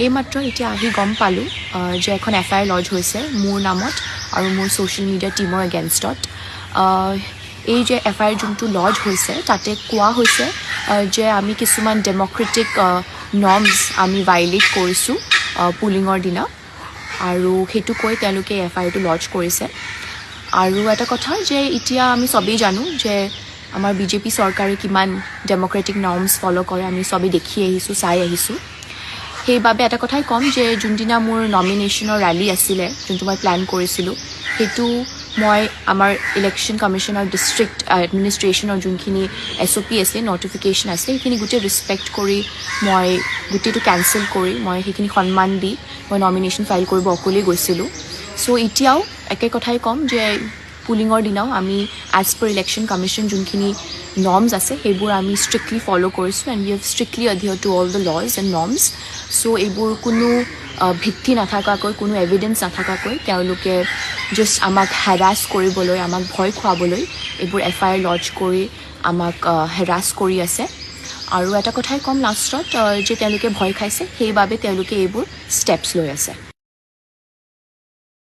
এইমাত্ৰ এতিয়া আহি গম পালোঁ যে এখন FIR লজ হৈছে মোৰ নামত আৰু মোৰ ছ'চিয়েল মিডিয়া টীমৰ এগেইনষ্টত। এই যে FIR যোনটো লজ হৈছে তাতে কোৱা হৈছে যে আমি কিছুমান ডেম'ক্ৰেটিক নৰ্মছ আমি ভাইলেট কৰিছোঁ পুলিঙৰ দিনা, আৰু সেইটো কৈ তেওঁলোকে FIRটো লজ কৰিছে। আৰু এটা কথা যে এতিয়া আমি চবেই জানো যে আমাৰ BJP চৰকাৰে কিমান ডেম'ক্ৰেটিক নৰ্মছ ফ'ল' কৰে, আমি চবেই দেখি আহিছোঁ, চাই আহিছোঁ। সেইবাবে এটা কথাই ক'ম যে যোনদিনা মোৰ নমিনেশ্যনৰ ৰেলী আছিলে, যোনটো মই প্লেন কৰিছিলোঁ, সেইটো মই আমাৰ ইলেকশ্যন কমিশ্যনৰ ডিষ্ট্ৰিক্ট এডমিনিষ্ট্ৰেশ্যনৰ যোনখিনি SOP আছে, নটিফিকেশ্যন আছে, সেইখিনি গোটেই ৰেচপেক্ট কৰি মই গোটেইটো কেঞ্চেল কৰি মই সেইখিনি সন্মান দি মই নমিনেশ্যন ফাইল কৰিব অকলেই গৈছিলোঁ। চ' এতিয়াও একে কথাই ক'ম যে পুলিঙৰ দিনাও আমি এজ পাৰ ইলেকশ্যন কমিশ্যন যোনখিনি নৰ্মছ আছে সেইবোৰ আমি ষ্ট্ৰিক্টলি ফ'ল' কৰিছোঁ, and we have strictly adhere to all the laws and norms. So' এইবোৰ কোনো ভিত্তি নাথাকাকৈ, কোনো এভিডেঞ্চ নাথাকাকৈ তেওঁলোকে জাষ্ট আমাক হেৰাছ কৰিবলৈ, আমাক ভয় খুৱাবলৈ এইবোৰ FIR লজ কৰি আমাক হেৰাছ কৰি আছে। আৰু এটা কথাই ক'ম লাষ্টত যে তেওঁলোকে ভয় খাইছে, সেইবাবে তেওঁলোকে এইবোৰ ষ্টেপছ লৈ আছে।